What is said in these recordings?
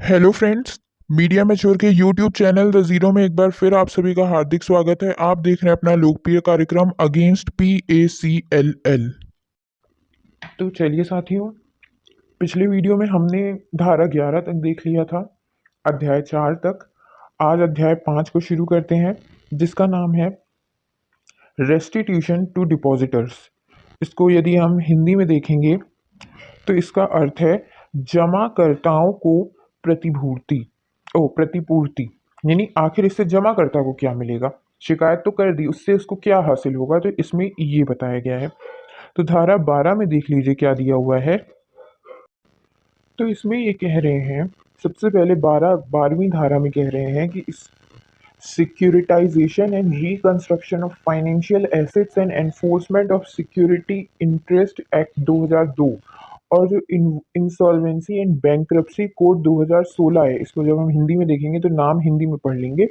Hello friends. Media mature के YouTube channel the zero में एक बार फिर आप सभी का हार्दिक स्वागत है। आप देख रहे हैं अपना लोकप्रिय कार्यक्रम अगेंस्ट PACLL। तो चलिए साथियों, पिछले वीडियो में हमने धारा 11 तक देख लिया था, अध्याय 4 तक। आज अध्याय 5 को शुरू करते हैं, जिसका नाम है रेस्टिट्यूशन टू डिपॉजिटर्स। इसको यदि हम हिंदी में देखेंगे तो इसका अर्थ है जमाकर्ताओं को प्रतिभूति प्रतिपूर्ति। यानी आखिर इससे जमाकर्ता को क्या मिलेगा। शिकायत तो कर दी, उससे उसको क्या हासिल होगा, तो इसमें ये बताया गया है। तो धारा 12 में देख लीजिए क्या दिया हुआ है। तो इसमें ये कह रहे हैं, सबसे पहले 12वीं धारा में कह रहे हैं कि इस securitisation and reconstruction of financial assets and enforcement of security interest act 2002 और जो इंसॉल्वेंसी एंड बैंक्रप्सी कोड 2016 है, इसको जब हम हिंदी में देखेंगे तो नाम हिंदी में पढ़ लेंगे।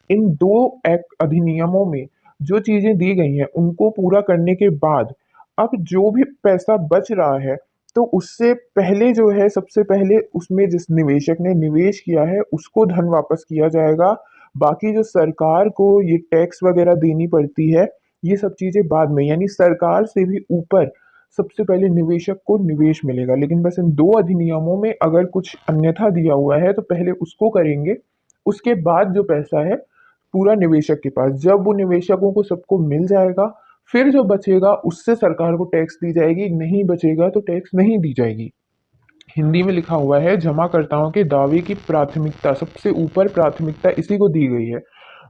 इन दो एक्ट अधिनियमों में जो चीजें दी गई हैं उनको पूरा करने के बाद अब जो भी पैसा बच रहा है, तो उससे पहले जो है, सबसे पहले उसमें जिस निवेशक ने निवेश किया है उसको धन वापस किया जाएगा। बाकी जो सरकार को ये टैक्स वगैरह देनी पड़ती है, ये सब चीजें बाद में, यानी सरकार से भी ऊपर सबसे पहले निवेशक को निवेश मिलेगा। लेकिन बस इन दो अधिनियमों में अगर कुछ अन्यथा दिया हुआ है तो पहले उसको करेंगे, उसके बाद जो पैसा है पूरा निवेशक के पास। जब वो निवेशकों को सबको मिल जाएगा, फिर जो बचेगा उससे सरकार को टैक्स दी जाएगी, नहीं बचेगा तो टैक्स नहीं दी जाएगी। हिंदी में लिखा हुआ है जमाकर्ताओं के दावे की प्राथमिकता, सबसे ऊपर प्राथमिकता इसी को दी गई है।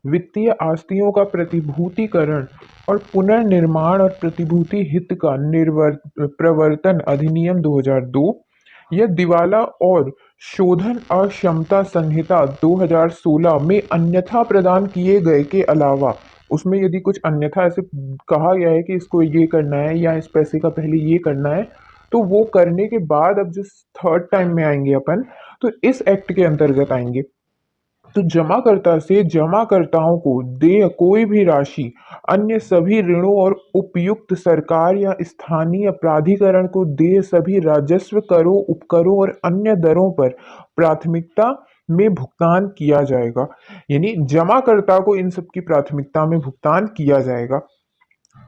वित्तीय आस्तियों का प्रतिभूतिकरण और पुनर्निर्माण और प्रतिभूति हित का प्रवर्तन अधिनियम 2002 या दिवाला और शोधन अक्षमता संहिता 2016 में अन्यथा प्रदान किए गए के अलावा, उसमें यदि कुछ अन्यथा ऐसे कहा गया है कि इसको ये करना है या इस पैसे का पहले ये करना है, तो वो करने के बाद अब जो थर्ड टाइम में आएंगे अपन, तो इस एक्ट के अंतर्गत आएंगे। तो जमाकर्ता से जमाकर्ताओं को देय कोई भी राशि अन्य सभी ऋणों और उपयुक्त सरकार या स्थानीय प्राधिकरण को देय सभी राजस्व करों, उपकरों और अन्य दरों पर प्राथमिकता में भुगतान किया जाएगा। यानी जमाकर्ता को इन सब की प्राथमिकता में भुगतान किया जाएगा।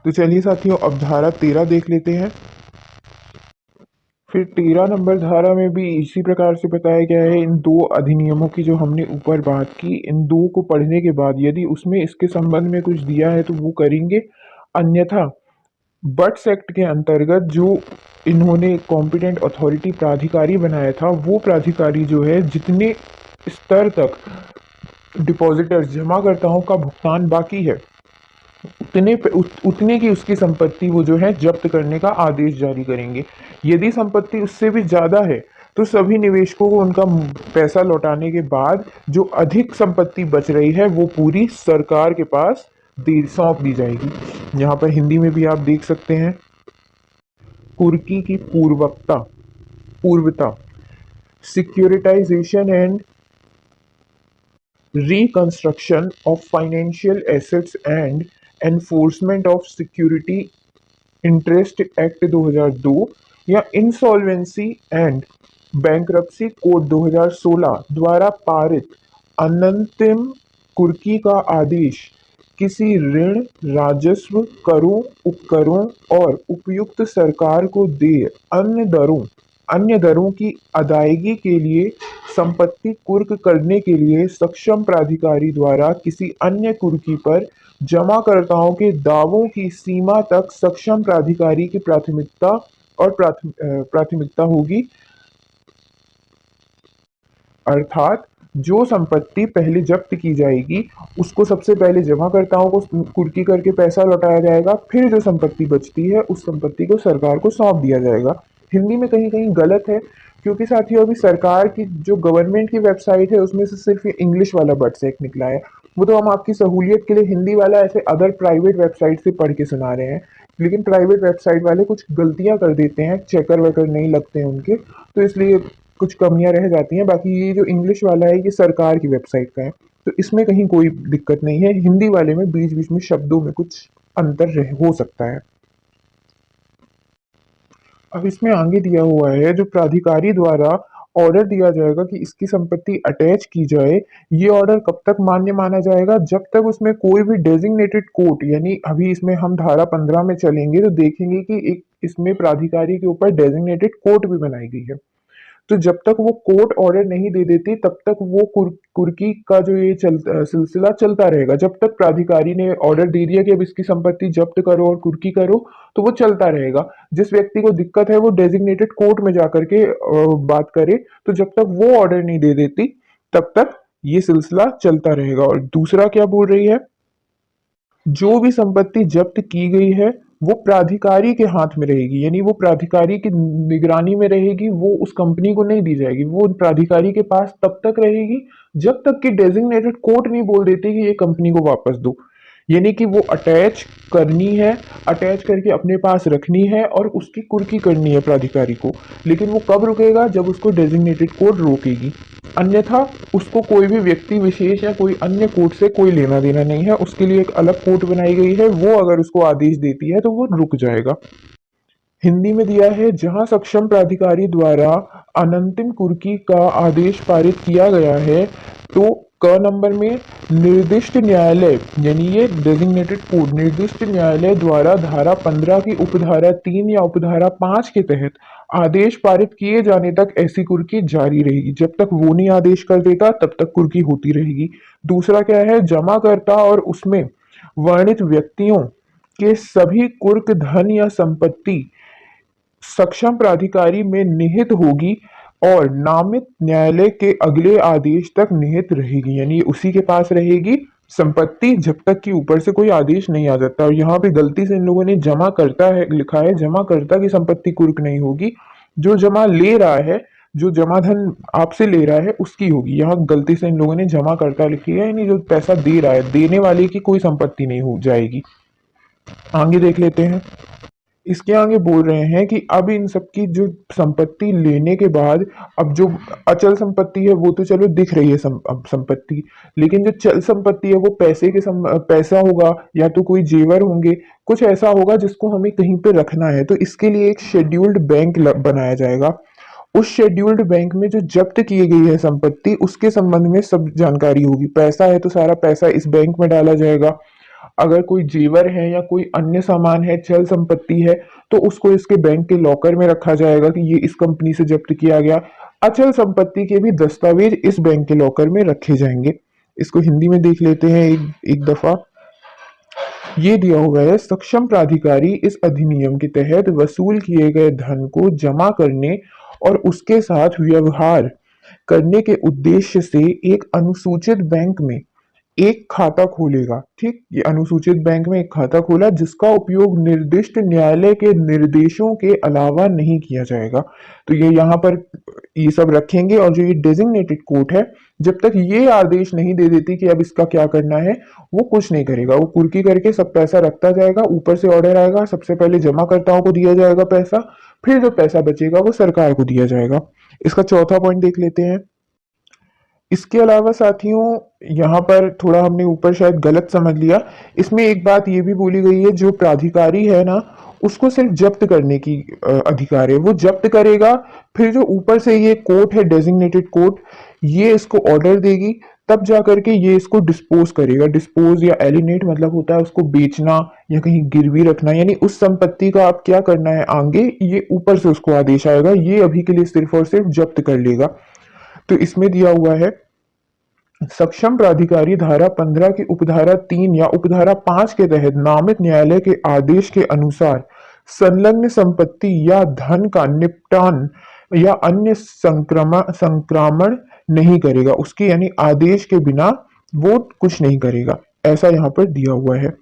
तो चलिए साथियों, अब धारा 13 देख लेते हैं। फिर 13 नंबर धारा में भी इसी प्रकार से बताया गया है। इन दो अधिनियमों की जो हमने ऊपर बात की, इन दो को पढ़ने के बाद यदि उसमें इसके संबंध में कुछ दिया है तो वो करेंगे, अन्यथा बट्स एक्ट के अंतर्गत जो इन्होंने कॉम्पिटेंट अथॉरिटी प्राधिकारी बनाया था, वो प्राधिकारी जो है जितने स्तर तक डिपॉजिटर्स जमाकर्ताओं का भुगतान बाकी है उतने की उसकी संपत्ति वो जो है जब्त करने का आदेश जारी करेंगे। यदि संपत्ति उससे भी ज्यादा है तो सभी निवेशकों को उनका पैसा लौटाने के बाद जो अधिक संपत्ति बच रही है वो पूरी सरकार के पास सौंप दी जाएगी। यहाँ पर हिंदी में भी आप देख सकते हैं, कुर्की की पूर्वता, securitization and reconstruction of financial assets and enforcement of security interest act 2002 या इंसॉल्वेंसी एंड बैंक्रप्सी कोड 2016 द्वारा पारित अनंतिम कुर्की का आदेश किसी ऋण, राजस्व, करों, उपकरों और उपयुक्त सरकार को देय अन्य दरों की अदायगी के लिए संपत्ति कुर्क करने के लिए सक्षम प्राधिकारी द्वारा किसी अन्य कुर्की पर जमाकर्ताओं के दावों की सीमा तक सक्षम प्राधिकारी की प्राथमिकता होगी। अर्थात जो संपत्ति पहले जब्त की जाएगी उसको सबसे पहले जमाकर्ताओं को कुर्की करके पैसा लौटाया जाएगा, फिर जो संपत्ति बचती है उस संपत्ति को सरकार को सौंप दिया जाएगा। हिंदी में कहीं कहीं गलत है, क्योंकि साथियों अभी सरकार की जो गवर्नमेंट की वेबसाइट है उसमें से सिर्फ ये इंग्लिश वाला बट सेक निकला है। वो तो हम आपकी सहूलियत के लिए हिंदी वाला ऐसे अदर प्राइवेट वेबसाइट से पढ़ के सुना रहे हैं, लेकिन प्राइवेट वेबसाइट वाले कुछ गलतियां कर देते हैं, चेकर वेकर नहीं लगते हैं उनके, तो इसलिए कुछ कमियां रह जाती हैं। बाकी ये जो इंग्लिश वाला है ये सरकार की वेबसाइट का है, तो इसमें कहीं कोई दिक्कत नहीं है। हिंदी वाले में बीच बीच में शब्दों में कुछ अंतर हो सकता है। अब इसमें आगे दिया हुआ है जो प्राधिकारी द्वारा ऑर्डर दिया जाएगा कि इसकी संपत्ति अटैच की जाए, ये ऑर्डर कब तक मान्य माना जाएगा? जब तक उसमें कोई भी डेजिग्नेटेड कोर्ट, यानी अभी इसमें हम धारा 15 में चलेंगे तो देखेंगे कि एक इसमें प्राधिकारी के ऊपर डेजिग्नेटेड कोर्ट भी बनाई गई है। तो जब तक वो कोर्ट ऑर्डर नहीं दे देती तब तक वो कुर्की का जो ये सिलसिला चलता रहेगा। जब तक प्राधिकारी ने ऑर्डर दे दिया कि अब इसकी संपत्ति जब्त करो और कुर्की करो, तो वो चलता रहेगा। जिस व्यक्ति को दिक्कत है वो डेजिग्नेटेड कोर्ट में जाकर के बात करे। तो जब तक वो ऑर्डर नहीं दे देती तब तक ये सिलसिला चलता रहेगा। और दूसरा क्या बोल रही है, जो भी संपत्ति जब्त की गई है वो प्राधिकारी के हाथ में रहेगी, यानी वो प्राधिकारी की निगरानी में रहेगी, वो उस कंपनी को नहीं दी जाएगी। वो प्राधिकारी के पास तब तक रहेगी जब तक कि डेजिग्नेटेड कोर्ट नहीं बोल देती कि ये कंपनी को वापस दो। यानी कि वो अटैच करनी है, अटैच करके अपने पास रखनी है और उसकी कुर्की करनी है प्राधिकारी को। लेकिन वो कब रुकेगा? जब उसको डेजिग्नेटेड कोर्ट रोकेगी। अन्यथा उसको कोई भी व्यक्ति विशेष या कोई अन्य कोर्ट से कोई लेना देना नहीं है। उसके लिए एक अलग कोर्ट बनाई गई है, वो अगर उसको आदेश देती है तो वो रुक जाएगा। हिंदी में दिया है, जहां सक्षम प्राधिकारी द्वारा अनंतिम कुर्की का आदेश पारित किया गया है तो क नंबर में निर्दिष्ट न्यायालय, यानी ये डेजिग्नेटेड कोर्ट, निर्दिष्ट न्यायालय द्वारा धारा 15 की उपधारा 3 या उपधारा 5 के तहत आदेश पारित किए जाने तक ऐसी कुर्की जारी रहेगी। जब तक वो नहीं आदेश कर देता तब तक कुर्की होती रहेगी। दूसरा क्या है, जमाकर्ता और उसमें वर्णित व्यक्तियों के सभी कुर्क धन या संपत्ति सक्षम प्राधिकारी में निहित होगी और नामित न्यायालय के अगले आदेश तक निहित रहेगी। यानी उसी के पास रहेगी संपत्ति जब तक कि ऊपर से कोई आदेश नहीं आ जाता। और यहाँ पे गलती से इन लोगों ने जमा करता है लिखा है, जमा करता की संपत्ति कुर्क नहीं होगी, जो जमा ले रहा है, जो जमा धन आपसे ले रहा है उसकी होगी। यहाँ गलती से इन लोगों ने जमा करता लिखी है, यानी जो पैसा दे रहा है देने वाले की कोई संपत्ति नहीं हो जाएगी। आगे देख लेते हैं। इसके आगे बोल रहे हैं कि अब इन सबकी जो संपत्ति लेने के बाद, अब जो अचल संपत्ति है वो तो चलो दिख रही है अब संपत्ति, लेकिन जो चल संपत्ति है वो पैसे के पैसा होगा या तो कोई जेवर होंगे, कुछ ऐसा होगा जिसको हमें कहीं पे रखना है। तो इसके लिए एक शेड्यूल्ड बैंक बनाया जाएगा। उस शेड्यूल्ड बैंक में जो जब्त की गई है संपत्ति उसके संबंध में सब जानकारी होगी। पैसा है तो सारा पैसा इस बैंक में डाला जाएगा। अगर कोई जेवर है या कोई अन्य सामान है, चल संपत्ति है, तो उसको इसके बैंक के लॉकर में रखा जाएगा कि ये इस कंपनी से जब्त किया गया। अचल संपत्ति के भी दस्तावेज इस बैंक के लॉकर में रखे जाएंगे। इसको हिंदी में देख लेते हैं एक दफा। ये दिया हुआ है, सक्षम प्राधिकारी इस अधिनियम के तहत वसूल किए गए धन को जमा करने और उसके साथ व्यवहार करने के उद्देश्य से एक अनुसूचित बैंक में एक खाता खोलेगा। ठीक, ये अनुसूचित बैंक में एक खाता खोला जिसका उपयोग निर्दिष्ट न्यायालय के निर्देशों के अलावा नहीं किया जाएगा। तो ये यहाँ पर ये सब रखेंगे। और जो ये डेजिग्नेटेड कोर्ट है, जब तक ये आदेश नहीं दे देती कि अब इसका क्या करना है, वो कुछ नहीं करेगा। वो कुर्की करके सब पैसा रखता जाएगा। ऊपर से ऑर्डर आएगा, सबसे पहले जमाकर्ताओं को दिया जाएगा पैसा, फिर जो पैसा बचेगा वो सरकार को दिया जाएगा। इसका चौथा पॉइंट देख लेते हैं। इसके अलावा साथियों, यहाँ पर थोड़ा हमने ऊपर शायद गलत समझ लिया। इसमें एक बात ये भी बोली गई है, जो प्राधिकारी है ना उसको सिर्फ जब्त करने की अधिकार है, वो जब्त करेगा। फिर जो ऊपर से ये कोर्ट है, डेजिग्नेटेड कोर्ट, ये इसको ऑर्डर देगी, तब जा करके ये इसको डिस्पोज करेगा। डिस्पोज या एलिनेट मतलब होता है उसको बेचना या कहीं गिरवी रखना, यानी उस संपत्ति का आप क्या करना है आगे, ये ऊपर से उसको आदेश आएगा। ये अभी के लिए सिर्फ और सिर्फ जब्त कर लेगा। तो इसमें दिया हुआ है, सक्षम प्राधिकारी धारा 15 की उपधारा 3 या उपधारा 5 के तहत नामित न्यायालय के आदेश के अनुसार संलग्न संपत्ति या धन का निपटान या अन्य संक्रमण नहीं करेगा। उसके यानी आदेश के बिना वो कुछ नहीं करेगा, ऐसा यहाँ पर दिया हुआ है।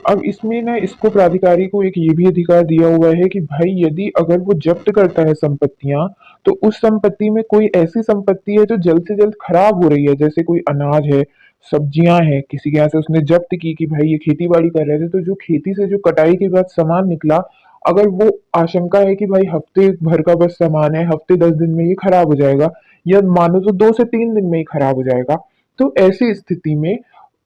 अब इसमें ना इसको प्राधिकारी को एक ये भी अधिकार दिया हुआ है कि भाई यदि अगर वो जब्त करता है संपत्तियां, तो उस संपत्ति में कोई ऐसी संपत्ति है जो जल्द से जल्द खराब हो रही है, जैसे कोई अनाज है, सब्जियां हैं, किसी के यहाँ से उसने जब्त की कि भाई ये खेती बाड़ी कर रहे थे, तो जो खेती से जो कटाई के बाद सामान निकला, अगर वो आशंका है कि भाई हफ्ते भर का बस सामान है, हफ्ते 10 दिन में ये खराब हो जाएगा, या मानो तो 2 से 3 दिन में ही खराब हो जाएगा, तो ऐसी स्थिति में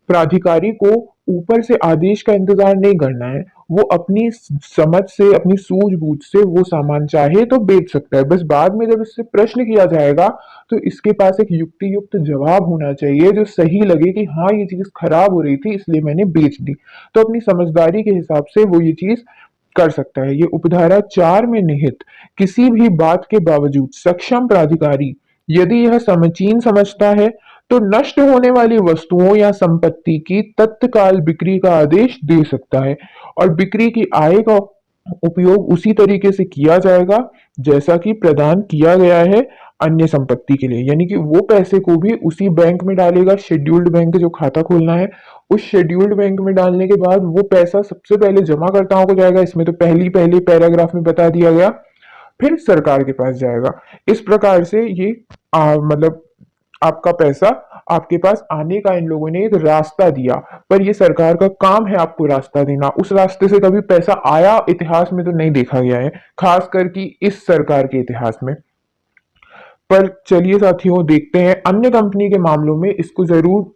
प्राधिकारी को ऊपर से आदेश का इंतजार नहीं करना है। वो अपनी समझ से, अपनी सूझबूझ से वो सामान चाहे तो बेच सकता है। बस बाद में जब इससे प्रश्न किया जाएगा तो इसके पास एक युक्ति युक्त जवाब होना चाहिए जो सही लगे कि हाँ ये चीज खराब हो रही थी इसलिए मैंने बेच दी। तो अपनी समझदारी के हिसाब से वो ये चीज कर सकता है। ये उपधारा 4 में निहित किसी भी बात के बावजूद सक्षम प्राधिकारी यदि यह समीचीन समझता है तो नष्ट होने वाली वस्तुओं या संपत्ति की तत्काल बिक्री का आदेश दे सकता है और बिक्री की आय का उपयोग उसी तरीके से किया जाएगा जैसा कि प्रदान किया गया है अन्य संपत्ति के लिए। यानी कि वो पैसे को भी उसी बैंक में डालेगा, शेड्यूल्ड बैंक जो खाता खोलना है उस शेड्यूल्ड बैंक में डालने के बाद वो पैसा सबसे पहले जमाकर्ताओं को जाएगा। इसमें तो पहली पहले पैराग्राफ में बता दिया गया, फिर सरकार के पास जाएगा। इस प्रकार से ये मतलब आपका पैसा आपके पास आने का इन लोगों ने एक रास्ता दिया। पर ये सरकार का काम है आपको रास्ता देना। उस रास्ते से कभी पैसा आया इतिहास में तो नहीं देखा गया है, खास करके इस सरकार के इतिहास में। पर चलिए साथियों देखते हैं अन्य कंपनी के मामलों में इसको जरूर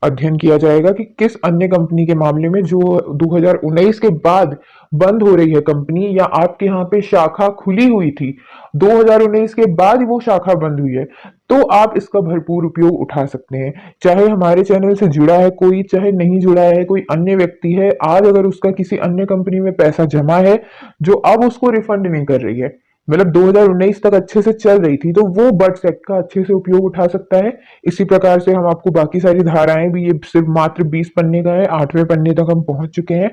अध्ययन किया जाएगा कि किस अन्य कंपनी के मामले में जो 2019 के बाद बंद हो रही है कंपनी या आपके यहाँ पे शाखा खुली हुई थी 2019 के बाद वो शाखा बंद हुई है, तो आप इसका भरपूर उपयोग उठा सकते हैं। चाहे हमारे चैनल से जुड़ा है कोई, चाहे नहीं जुड़ा है कोई अन्य व्यक्ति है, आज अगर उसका किसी अन्य कंपनी में पैसा जमा है जो अब उसको रिफंड नहीं कर रही है, मतलब 2019 तक अच्छे से चल रही थी, तो वो बर्ड्स एक्ट का अच्छे से उपयोग उठा सकता है। इसी प्रकार से हम आपको बाकी सारी धाराएं भी, ये सिर्फ मात्र 20 पन्ने का है, 8वें पन्ने तक हम पहुंच चुके हैं।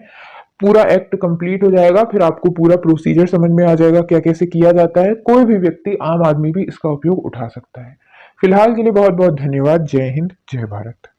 पूरा एक्ट कंप्लीट हो जाएगा, फिर आपको पूरा प्रोसीजर समझ में आ जाएगा क्या कैसे किया जाता है। कोई भी व्यक्ति, आम आदमी भी इसका उपयोग उठा सकता है। फिलहाल के लिए बहुत बहुत धन्यवाद। जय हिंद, जय भारत।